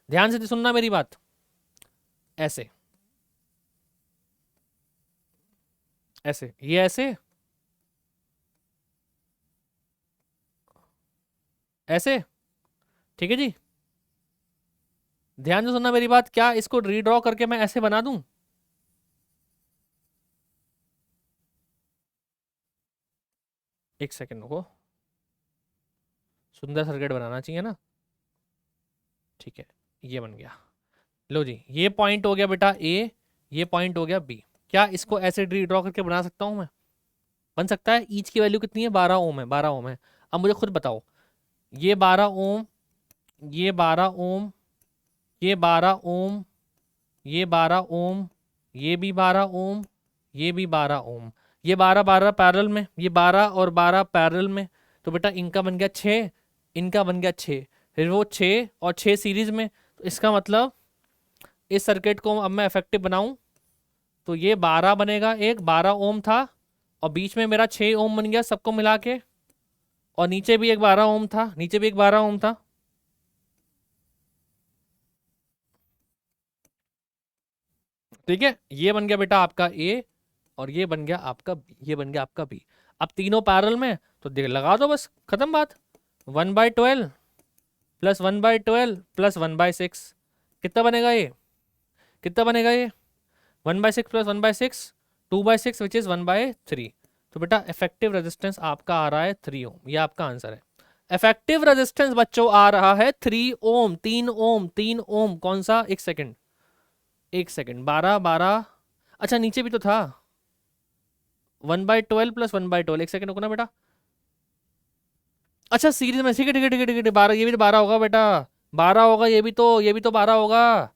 ध्यान से सुनना मेरी बात। ऐसे, ऐसे, ये ऐसे, ऐसे, ठीक है जी। ध्यान से सुनना मेरी बात। क्या इसको रीड्रॉ करके मैं ऐसे बना दूं? एक सेकंड को, सुंदर सर्किट बनाना चाहिए ना। ठीक है, ये बन गया। लो जी, ये पॉइंट हो गया बेटा ए, ये पॉइंट हो गया बी। क्या इसको ऐसे रीड्रॉ करके बना सकता हूं मैं? बन सकता है। ईच की वैल्यू कितनी है? 12 ओम है, 12 ओम है। अब मुझे खुद बताओ, ये 12 ओम, ये 12 ओम, ये 12 ओम, ये 12 ओम, ये भी 12 ओम, ये भी 12 ओम, ये 12 12 पैरेलल में, ये 12 और 12 पैरेलल में। तो बेटा इनका बन गया 6, इनका बन गया 6, फिर वो 6 और 6 सीरीज में। तो इसका मतलब इस सर्किट को अब मैं इफेक्टिव बनाऊं तो ये 12 बनेगा, एक 12 ओम था और बीच में मेरा 6 ओम बन गया सबको मिला के, और नीचे भी एक 12 ओम था, नीचे भी एक 12 ओम था। ठीक है, ये बन गया बेटा आपका ए और ये बन गया आपका बी, ये बन गया आपका बी। अब तीनों पैरेलल में तो देख लगा दो, बस खत्म बात। 1/12 प्लस 1/12 प्लस 1/6 कितना बनेगा ये? कितना बनेगा ये? 1/6 प्लस 1/6, 2/6 विच इज 1/3। तो बेटा इफेक्टिव रेजिस्टेंस आपका आ रहा है 3 ओम, ये आपका आंसर है। इफेक्टिव रेजिस्टेंस बच्चों आ रहा है 3 ओम, 3 ओम, 3 ओम। कौन सा? एक सेकंड, एक सेकंड, 12 12, अच्छा नीचे भी तो था 1/12 प्लस 1/12। एक सेकंड रुको ना बेटा, अच्छा सीरीज में, ठीक है ठीक है ठीक है ठीक है, 12, ये भी तो 12 होगा बेटा, 12 होगा, ये भी तो, ये भी तो 12 होगा,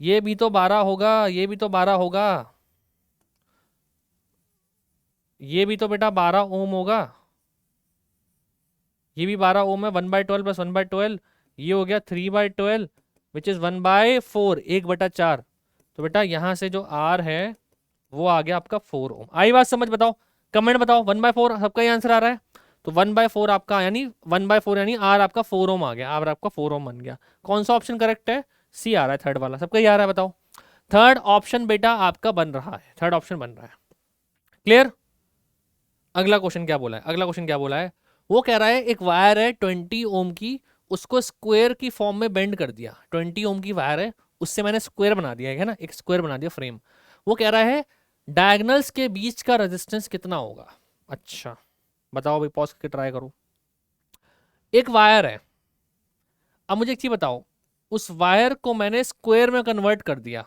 ये भी तो 12 होगा, ये भी तो 12 होगा, ये भी तो बेटा 12 ओम होगा, ये भी 12 ओम है। 1/12 प्लस 1/12, ये हो गया 3/12 विच इज 1/4, 1/4। तो बेटा यहां से जो आर है वो आ गया आपका 4 ओम। आई बात समझ? बताओ, कमेंट बताओ। 1/4 सबका ही आंसर आ रहा है, तो 1/4 आपका, यानी 1/4 यानी आर आपका 4 ओम आ गया, आर आपका 4 ओम बन गया। कौन सा ऑप्शन करेक्ट है? सी आ रहा है, थर्ड वाला सबका ही आ रहा है। बताओ, थर्ड ऑप्शन बेटा आपका बन रहा है, थर्ड ऑप्शन बन रहा है। क्लियर? अगला क्वेश्चन क्या बोला है? अगला क्वेश्चन क्या बोला है? वो कह रहा है एक वायर है 20 ओम की, उसको स्क्वायर की फॉर्म में बेंड कर दिया। 20 ओम की वायर है, उससे मैंने स्क्वायर बना दिया है ना, एक स्क्वायर बना दिया फ्रेम। वो कह रहा है डायगनल्स के बीच का रेजिस्टेंस कितना होगा? अच्छा बताओ भाई, पॉज करके ट्राई करो। एक वायर है, अब मुझे एक चीज बताओ, उस वायर को मैंने स्क्वायर में कन्वर्ट कर दिया,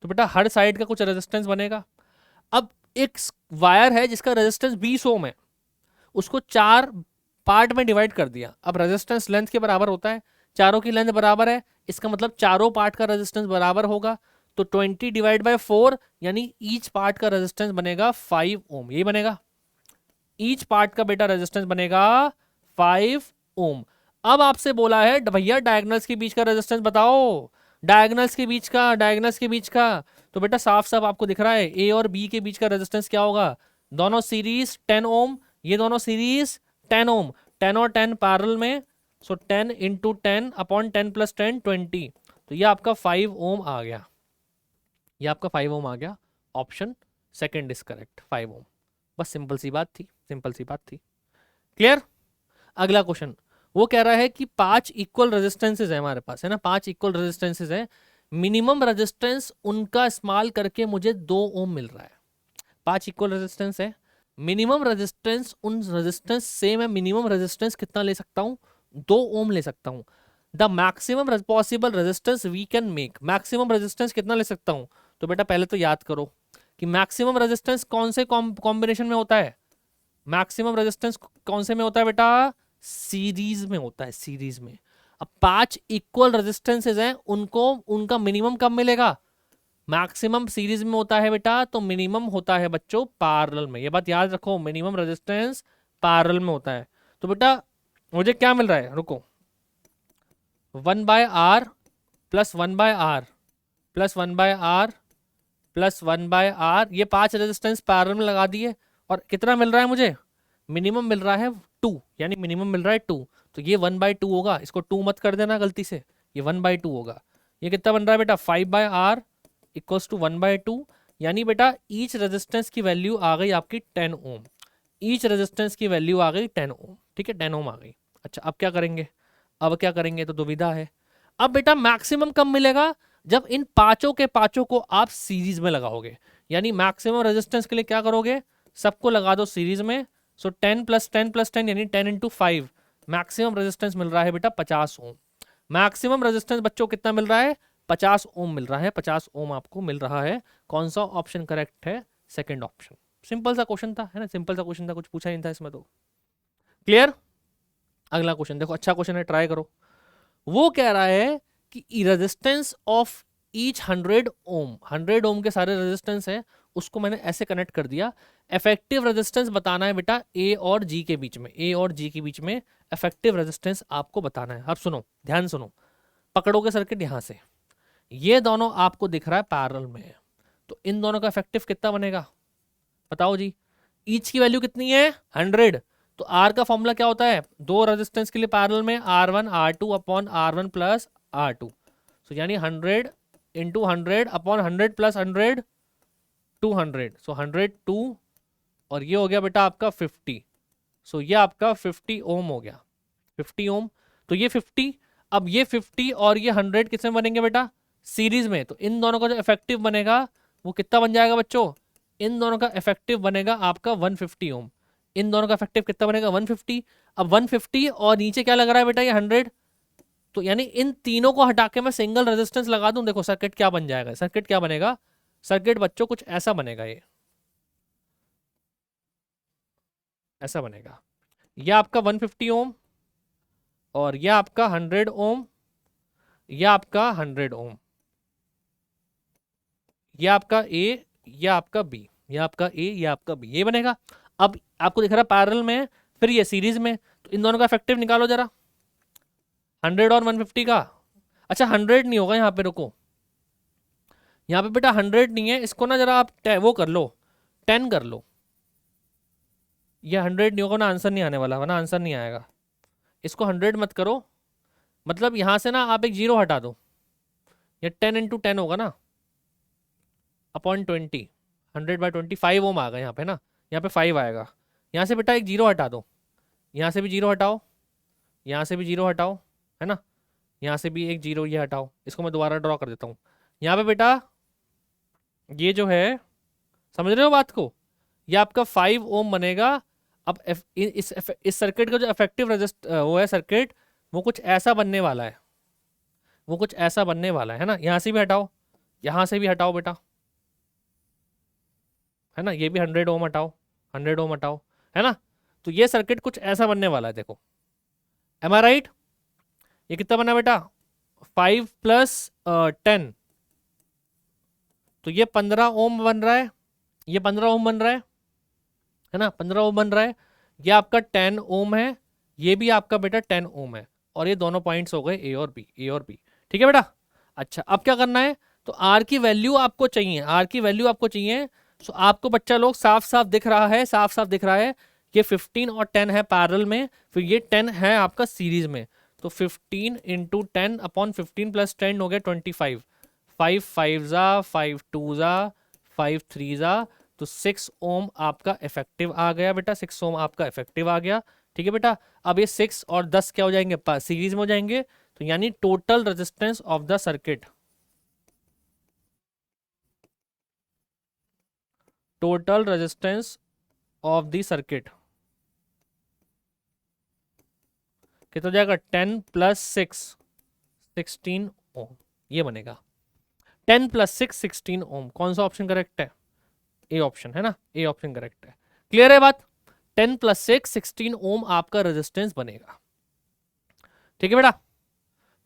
तो बेटा हर साइड का कुछ रेजिस्टेंस बनेगा। अब एक वायर है जिसका रेजिस्टेंस 20 ओम है, उसको 4 पार्ट में डिवाइड कर दिया। अब रेजिस्टेंस लेंथ के बराबर होता है, चारों की लेंथ बराबर है, इसका मतलब चारों पार्ट का रेजिस्टेंस बराबर होगा। तो 20 डिवाइड बाय 4 यानी ईच पार्ट का रेजिस्टेंस बनेगा 5 ओम, यही बनेगा। ईच पार्ट का बेटा रेजिस्टेंस बनेगा 5 ओम। अब आपसे बोला है भैया डायगोनल्स के बीच का रेजिस्टेंस बताओ, डायगोनल्स के बीच का, डायगोनल्स के बीच का। तो बेटा साफ साफ आपको दिख रहा है ए और बी के बीच का रेजिस्टेंस क्या होगा? दोनों सीरीज 10 ओम, ये दोनों सीरीज 10 ओम, 10 और 10 पैरेलल में, सो 10 इंटू 10 अपॉन 10 प्लस 10 20। तो ये आपका 5 ओम आ गया, ये आपका 5 ओम आ गया। ऑप्शन सेकंड इज करेक्ट, 5 ओम। बस सिंपल सी बात थी, सिंपल सी बात थी। क्लियर? अगला क्वेश्चन, वो कह रहा है कि 5 इक्वल रेजिस्टेंसेज है हमारे पास, है ना, 5 इक्वल रेजिस्टेंसेज है, मिनिमम रेजिस्टेंस उनका इस्तेमाल करके मुझे 2 ओम मिल रहा है। 5 इक्वल रेजिस्टेंस है, मिनिमम रेजिस्टेंस, उन रेजिस्टेंस से मैं मिनिमम रेजिस्टेंस कितना ले सकता हूं? 2 ओम ले सकता हूं। The maximum possible resistance we can make, maximum resistance कितना ले सकता हूं? तो बेटा पहले तो याद करो कि मैक्सिमम रेजिस्टेंस कौन से कॉम्बिनेशन में होता है? मैक्सिमम रेजिस्टेंस कौन से में होता है बेटा? सीरीज में होता है, सीरीज में। अब 5 इक्वल रेजिस्टेंसेज हैं, उनको उनका मिनिमम कब मिलेगा? मैक्सिमम सीरीज में होता है बेटा, तो मिनिमम होता है बच्चों पैरेलल में। ये बात याद रखो, मिनिमम रेजिस्टेंस पैरेलल में होता है। तो बेटा मुझे क्या मिल रहा है? रुको, 1/r plus 1/r plus 1/r plus 1/r, ये 5 रेजिस्टेंस पैरेलल में लगा दिए, और कितना मिल रहा है मुझे, मिनिमम मिल रहा है 2, यानी मिनिमम मिल रहा है 2, तो ये 1/2 होगा, इसको 2 मत कर देना गलती से, ये 1/2 होगा। ये कितना बन रहा है बेटा, 5/r इक्वल्स टू 1/2, यानी बेटा ईच रेजिस्टेंस की वैल्यू आ गई आपकी 10 ओम, ईच रेजिस्टेंस की वैल्यू आ गई 10 ओम, ठीक है 10 ओम आ गई। अच्छा अब क्या करेंगे, अब क्या करेंगे, तो दुविधा है। अब बेटा मैक्सिमम कब मिलेगा, जब इन पांचों के पांचों को आप सीरीज में लगाओगे, यानी मैक्सिमम रेजिस्टेंस के लिए क्या करोगे, सबको लगा दो सीरीज में। सो 10 + 10 + 10 यानी 10 × 5, मैक्सिमम रेजिस्टेंस मिल रहा है बेटा 50 ओम। मैक्सिमम रेजिस्टेंस बच्चों कितना मिल रहा है, 50 ओम मिल रहा है, 50 ओम आपको मिल रहा है। कौन सा ऑप्शन करेक्ट है, सेकंड ऑप्शन। सिंपल सा क्वेश्चन था, है ना, सिंपल सा क्वेश्चन था, कुछ पूछा नहीं था इसमें तो। क्लियर। अगला क्वेश्चन देखो, अच्छा क्वेश्चन है, ट्राई करो। वो कह रहा है कि रेजिस्टेंस ऑफ ईच 100 ओम, 100 ओम के सारे रेजिस्टेंस है, उसको मैंने ऐसे कनेक्ट कर दिया। इफेक्टिव रेजिस्टेंस बताना है बेटा ए और जी के बीच में, ए और जी के बीच में इफेक्टिव रेजिस्टेंस आपको बताना है। अब सुनो, ध्यान सुनो, पकड़ोगे सर्किट यहां से, ये दोनों आपको दिख रहा है पैरेलल में, तो इन दोनों का इफेक्टिव कितना बनेगा, बताओ जी। ईच की वैल्यू कितनी है, 100, तो आर का फॉर्मूला क्या होता है, दो रेजिस्टेंस के लिए पैरेलल में R1 R2 upon R1 + R2, सो यानी 100 × 100 अपॉन 100 + 100 200, सो 100 2, और ये हो गया बेटा आपका 50, सो ये आपका 50 ओम हो गया, 50 ओम। तो ये 50, अब ये 50 और ये 100 किसमें बनेंगे बेटा, सीरीज में, तो इन दोनों का जो इफेक्टिव बनेगा वो कितना बन जाएगा बच्चों, इन दोनों का इफेक्टिव बनेगा आपका 150 ओम, इन दोनों का इफेक्टिव कितना बनेगा 150। अब 150 और नीचे क्या लग रहा है बेटा, ये 100, तो यानी इन तीनों को हटा के मैं सिंगल रेजिस्टेंस लगा दूं, देखो सर्किट क्या बन जाएगा, सर्किट क्या बनेगा, सर्किट बच्चों कुछ ऐसा बनेगा, ये ऐसा बनेगा, ये आपका 150 ओम और ये आपका 100 ओम, ये आपका 100 ओम, ये आपका ए, ये आपका बी, ये आपका ए, ये आपका बी, ये बनेगा। अब आपको दिख रहा है पैरेलल में, फिर ये सीरीज में, तो इन दोनों का इफेक्टिव निकालो जरा, 100 और 150 का। अच्छा 100 नहीं होगा यहाँ पे, रुको, यहाँ पे बेटा 100 नहीं है, इसको ना जरा आप वो कर लो, 10 कर लो, ये 100 नहीं होगा ना, आंसर नहीं आने वाला, वरना आंसर नहीं आएगा। इसको 100 मत करो, मतलब यहाँ से ना आप एक जीरो हटा दो, ये 10 × 10 होगा ना, अपॉन 20, 100/20, 5 ओम आ गया यहाँ पे ना, यहाँ पे 5 आएगा। यहाँ से बेटा एक जीरो हटा दो, यहाँ से भी जीरो हटाओ, यहाँ से भी जीरो हटाओ, है ना, यहाँ से भी एक जीरो ये हटाओ, इसको मैं दोबारा ड्रॉ कर देता हूँ। यहाँ पे बेटा ये जो है, समझ रहे हो बात को, ये आपका 5 ओम बनेगा। अब इस सर्किट का जो इफेक्टिव वो है सर्किट, वो कुछ ऐसा बनने वाला है, वो कुछ ऐसा बनने वाला है ना, यहाँ से भी हटाओ, यहाँ से भी हटाओ बेटा, है ना, ये भी 100 ओम हटाओ, 100 ओम हटाओ, है ना, तो ये सर्किट कुछ ऐसा बनने वाला है, देखो, एम आई राइट। ये कितना बना बेटा, 5 + 10, तो ये 15 ओम बन रहा है, ये 15 ओम बन रहा है ना, 15 ओम बन रहा है, ये आपका 10 ओम है, ये भी आपका बेटा 10 ओम है, और ये दोनों पॉइंट्स हो गए ए और बी, ए और बी, ठीक है बेटा। अच्छा अब क्या करना है, तो आर की वैल्यू आपको चाहिए, आर की वैल्यू आपको चाहिए, सो आपको बच्चा लोग साफ साफ दिख रहा है, साफ साफ दिख रहा है, ये 15 और 10 है पैरेलल में, फिर ये 10 है आपका सीरीज में, तो 15 × 10 अपॉन 15 + 10 हो गया 25, 5 5 ज़ा 5 2 ज़ा 5 3 ज़ा, तो 6 ओम आपका इफेक्टिव आ गया बेटा, 6 ओम आपका इफेक्टिव आ गया, ठीक है बेटा। अब ये 6 और 10 क्या हो जाएंगे, सीरीज में हो जाएंगे, तो यानी total resistance of the circuit, total resistance of the circuit कितना हो जाएगा, 10 + 6 16 ओम, ये बनेगा 10 + 6 16 ओम। कौन सा ऑप्शन करेक्ट है, ए ऑप्शन, है ना, ए ऑप्शन करेक्ट है। क्लियर है बात, 10 + 6 16 ओम आपका रेजिस्टेंस बनेगा, ठीक है बेटा।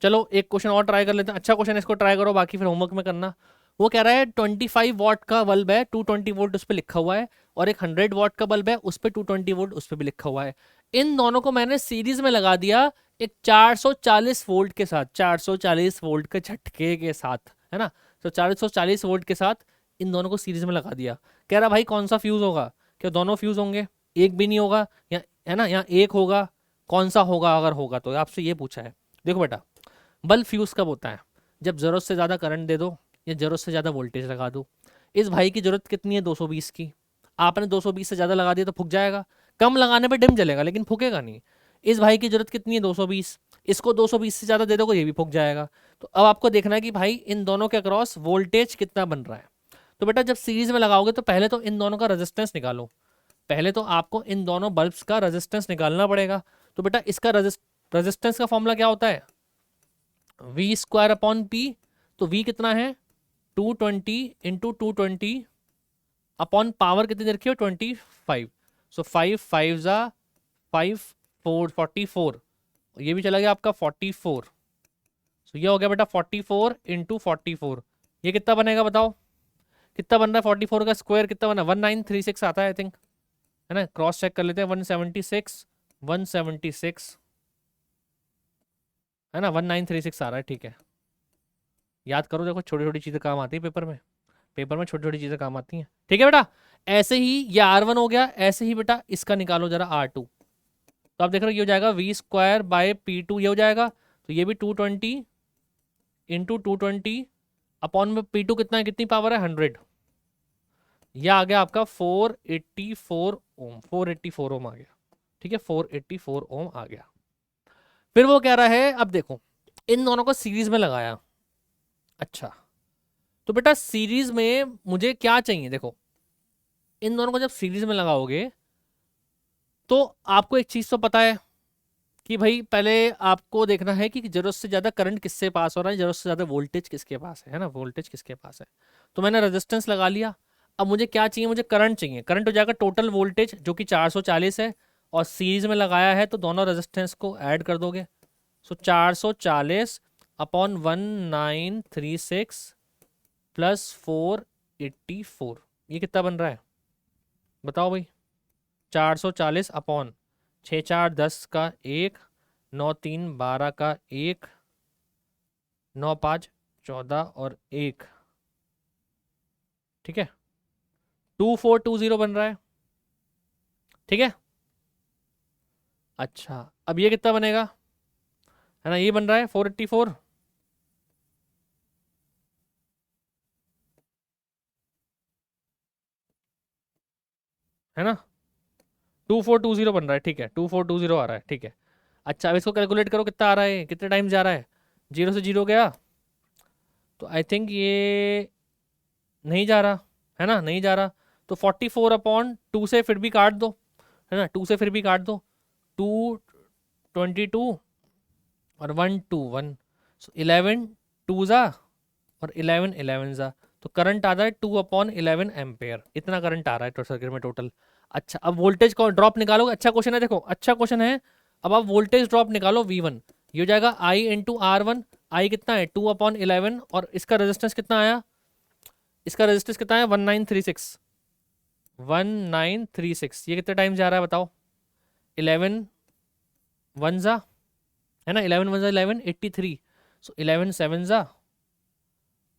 चलो एक क्वेश्चन और ट्राई कर लेते हैं, अच्छा क्वेश्चन, इसको ट्राई करो, बाकी फिर होमवर्क में करना। वो कह रहा है 25 वॉट का बल्ब है, 220 वोल्ट उस पर लिखा हुआ है, और एक 100 वॉट का बल्ब है, उस पर 220 वोल्ट उस पर भी लिखा हुआ है। इन दोनों को मैंने सीरीज में लगा दिया एक 440 वोल्ट के साथ, 440 वोल्ट के झटके के साथ, है ना, तो 440 वोल्ट के साथ इन दोनों को सीरीज में लगा दिया। कह रहा भाई कौन सा फ्यूज होगा, क्या दोनों फ्यूज होंगे? एक भी नहीं होगा, या है ना, यहाँ एक होगा, कौन सा होगा अगर होगा तो? आपसे ये पूछा है। देखो बेटा, बल्ब फ्यूज कब होता है? जब जरूरत से ज़्यादा करंट दे दो या जरूरत से ज़्यादा वोल्टेज लगा दो। इस भाई की जरूरत कितनी है? 220 की। आपने 220 से ज़्यादा लगा दिया तो फूक जाएगा। कम लगाने पे डिम जलेगा लेकिन फूकेगा नहीं। इस भाई की जरूरत कितनी है? 220। इसको 220 से ज़्यादा दे दोगे ये भी फूक जाएगा। तो अब आपको देखना है कि भाई इन दोनों के अक्रॉस वोल्टेज कितना बन रहा है। तो बेटा जब सीरीज में लगाओगे तो पहले तो इन दोनों का रेजिस्टेंस निकालो। पहले तो आपको इन दोनों बल्ब्स का रेजिस्टेंस निकालना पड़ेगा। तो बेटा इसका रेजिस्टेंस का फॉर्मूला क्या होता है? V square upon P. तो वी कितना है? 220 इंटू 220 अपॉन पावर कितनी दे रखी हो? 25। सो 5 5 ज़ा 5 4 44। ये भी चला गया आपका 44। सो ये हो गया बेटा 44 इंटू 44। ये कितना बनेगा बताओ? कितना बन रहा है? 44 का स्क्वायर कितना बना? 1936 आता है आई थिंक, है ना? क्रॉस चेक कर लेते हैं। 176 176 है ना, 1936 आ रहा है। ठीक है, याद करो, देखो छोटी छोटी चीज़ें काम आती है पेपर में। पेपर में छोटी छोटी चीज़ें काम आती हैं। ठीक है बेटा, ऐसे ही ये R1 हो गया। ऐसे ही बेटा इसका निकालो जरा R2। तो आप देख रहे हो ये हो जाएगा वी स्क्वायर बाय P2, ये हो जाएगा। तो ये भी 220 इंटू 220 अपॉन में P2 कितना है? कितनी पावर है? 100। यह आ गया आपका 484 ओम। 484 ओम आ गया। ठीक है, 484 ओम आ गया। फिर वो कह रहा है, अब देखो इन दोनों को सीरीज में लगाया। अच्छा, तो बेटा सीरीज में मुझे क्या चाहिए? देखो इन दोनों को जब सीरीज में लगाओगे तो आपको एक चीज तो पता है कि भाई पहले आपको देखना है कि जरूरत से ज्यादा करंट किससे पास हो रहा है, जरूरत से ज्यादा वोल्टेज किसके पास है ना? वोल्टेज किसके पास है? तो मैंने रेजिस्टेंस लगा लिया। अब मुझे क्या चाहिए? मुझे करंट चाहिए। करंट हो जाएगा टोटल वोल्टेज जो कि 440 है, और सीरीज में लगाया है तो दोनों रेजिस्टेंस को ऐड कर दोगे। सो 440 अपॉन 1936 प्लस 484, ये कितना बन रहा है बताओ भाई? 440 अपॉन 6 4 10 का 1, 9 3 12 का 1, 9 5 14 और 1। ठीक है, 2420 बन रहा है। ठीक है, अच्छा अब ये कितना बनेगा? है ना, ये बन रहा है 484। है ना, 2420 बन रहा है। ठीक है, 2420 आ रहा है। ठीक है, अच्छा अब इसको कैलकुलेट करो कितना आ रहा है, कितने टाइम जा रहा है? 0 से 0 गया तो आई थिंक ये नहीं जा रहा, है ना, नहीं जा रहा। तो 44 अपॉन 2 से फिर भी काट दो, है ना, 2 से फिर भी काट दो। 222 और 121, सो 11 2 जा और 11 11 जा। तो करंट आ रहा है 2/11 एम्पेयर। इतना करंट आ रहा है सर्किट में टोटल। अच्छा अब वोल्टेज को ड्रॉप निकालोगे। अच्छा क्वेश्चन है, देखो अच्छा क्वेश्चन है। अब आप वोल्टेज ड्रॉप निकालो V1। ये हो जाएगा I इंटू R1। आई कितना है? 2/11। और इसका रेजिस्टेंस कितना आया? इसका रेजिस्टेंस कितना है? 1936। 1936 ये कितने टाइम जा रहा है बताओ? 11 1 जा, है ना, 11 1 जा 11 83। सो 11 7 जा,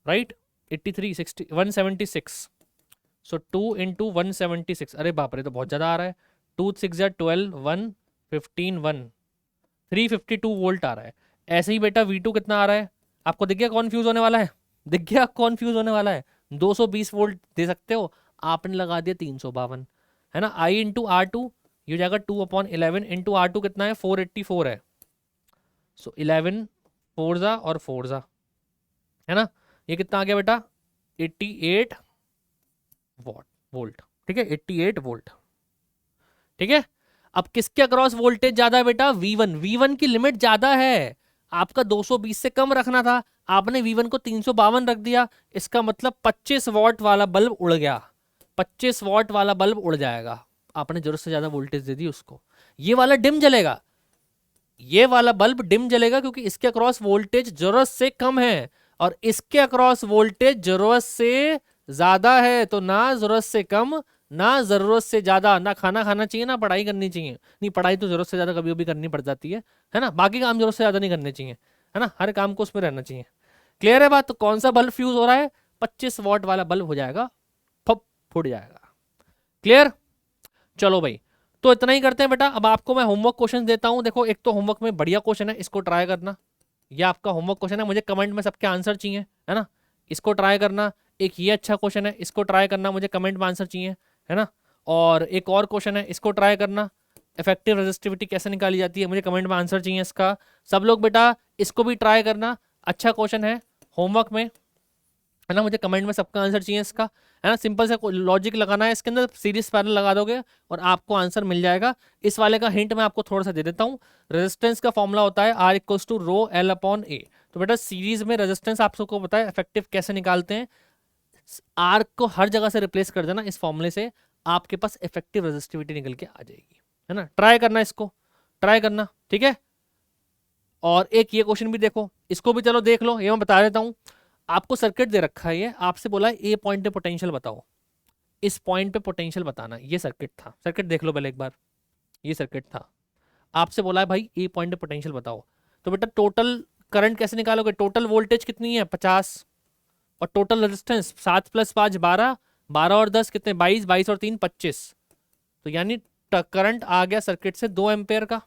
राइट, 83 60 176। सो 2 इंटू 176, अरे बाप रे तो बहुत ज़्यादा आ रहा है। 2 6 जा 12 1 15 1 352 वोल्ट आ रहा है। ऐसे ही बेटा V2 कितना आ रहा है? आपको दिख गया कौन फ्यूज होने वाला है? दिख गया कौन फ्यूज होने वाला है? 220 वोल्ट दे सकते हो, आपने लगा दिया 352। है ना, I इंटू R2 ये हो जाएगा 2/11 इंटू R2 कितना है? 484 है। सो 11 4 जा और 4 जा, है ना, ये कितना आ गया बेटा? 88 वोल्ट। ठीक है, 88 वोल्ट। ठीक है, अब किसके अक्रॉस वोल्टेज ज्यादा है बेटा? V1। V1 की लिमिट ज्यादा है, आपका 220 से कम रखना था, आपने V1 को 352 रख दिया। इसका मतलब 25 वॉट वाला बल्ब उड़ गया। 25 वॉट वाला बल्ब उड़ जाएगा, आपने जरूरत से ज्यादा वोल्टेज दे दी उसको। ये वाला डिम जलेगा, ये वाला बल्ब डिम जलेगा क्योंकि इसके अक्रॉस वोल्टेज जरूरत से कम है, और इसके अक्रॉस वोल्टेज जरूरत से ज्यादा है। तो ना जरूरत से कम ना जरूरत से ज्यादा, ना खाना खाना चाहिए ना पढ़ाई करनी चाहिए। नहीं, पढ़ाई तो जरूरत से ज्यादा कभी कभी करनी पड़ जाती है ना, बाकी काम जरूरत से ज्यादा नहीं करने चाहिए, है ना, हर काम को उसमें रहना चाहिए। क्लियर है बात? तो कौन सा बल्ब फ्यूज हो रहा है? 25 वॉट वाला बल्ब हो जाएगा, फुट जाएगा। क्लियर? चलो भाई, तो इतना ही करते हैं बेटा। अब आपको मैं होमवर्क क्वेश्चन देता हूं। देखो, एक तो होमवर्क में बढ़िया क्वेश्चन है, इसको ट्राई करना। ये आपका होमवर्क क्वेश्चन है, मुझे कमेंट में सबके आंसर चाहिए, है ना। इसको ट्राई करना। एक ये अच्छा क्वेश्चन है, इसको ट्राई करना, मुझे कमेंट में आंसर चाहिए, है ना। और एक और क्वेश्चन है, इसको ट्राई करना। इफेक्टिव रेजिस्टिविटी कैसे निकाली जाती है, मुझे कमेंट में आंसर चाहिए इसका। सब लोग बेटा इसको भी ट्राई करना, अच्छा क्वेश्चन है होमवर्क में, है ना। मुझे कमेंट में सबका आंसर चाहिए इसका, है ना। सिंपल से लॉजिक लगाना है इसके अंदर, सीरीज पैरेलल लगा दोगे और आपको आंसर मिल जाएगा। इस वाले का हिंट मैं आपको थोड़ा सा दे देता हूँ। रेजिस्टेंस का फॉर्मूला होता है R equals to rho L upon A। तो बेटा सीरीज में रेजिस्टेंस आप सबको पता है, इफेक्टिव कैसे निकालते हैं। R को हर जगह से रिप्लेस कर देना इस फॉर्मूले से, आपके पास इफेक्टिव रेजिस्टिविटी निकल के आ जाएगी, है ना। ट्राई करना, इसको ट्राई करना, ठीक है। और एक ये क्वेश्चन भी देखो, इसको भी चलो देख लो, ये मैं बता देता हूँ। आपको सर्किट दे रखा है, ये आपसे बोला है ए पॉइंट पे पोटेंशियल बताओ, इस पॉइंट पे पोटेंशियल बताना। ये सर्किट था, सर्किट देख लो पहले एक बार, ये सर्किट था। आपसे बोला है भाई ए पॉइंट पे पोटेंशियल बताओ, तो बेटा टोटल करंट कैसे निकालोगे। टोटल वोल्टेज कितनी है 50, और टोटल रेजिस्टेंस 7 + 5 12, 12 और 10 कितने 22, 22 और 3 25। तो यानी करंट आ गया सर्किट से 2 एम्पेयर का,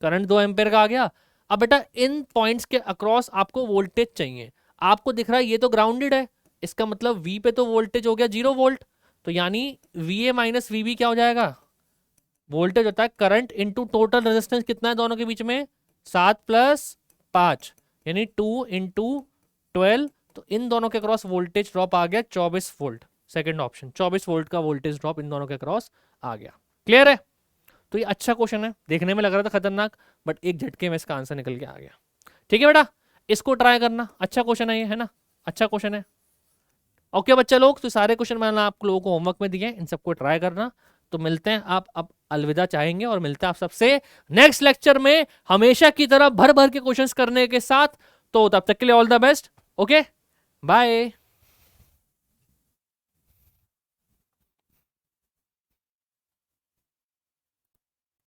करंट 2 एम्पेयर का आ गया। अब बेटा इन पॉइंट्स के अक्रॉस आपको वोल्टेज चाहिए। आपको दिख रहा है ये तो ग्राउंडेड है, इसका मतलब वी पे तो वोल्टेज हो गया 0 वोल्ट। तो यानी VA माइनस VB क्या हो जाएगा, वोल्टेज होता है करंट इंटू टोटल रेजिस्टेंस कितना है दोनों के बीच में 7 + 5, यानी 2 × 12। तो इन दोनों के क्रॉस वोल्टेज ड्रॉप आ गया 24 वोल्ट। सेकंड ऑप्शन 24 वोल्ट का वोल्टेज ड्रॉप इन दोनों के क्रॉस आ गया। क्लियर है। तो ये अच्छा क्वेश्चन है, देखने में लग रहा था खतरनाक, बट एक झटके में इसका आंसर निकल के आ गया। ठीक है बेटा, इसको ट्राई करना, अच्छा क्वेश्चन है ये, है ना, अच्छा क्वेश्चन है। ओके बच्चा लोग, तो सारे क्वेश्चन मैंने आप लोगों को होमवर्क में दिए, इन सबको ट्राई करना। तो मिलते हैं, आप अब अलविदा चाहेंगे और मिलते हैं आप सबसे नेक्स्ट लेक्चर में, हमेशा की तरह भर भर के क्वेश्चंस करने के साथ। तो तब तक के लिए all the best. Okay, bye.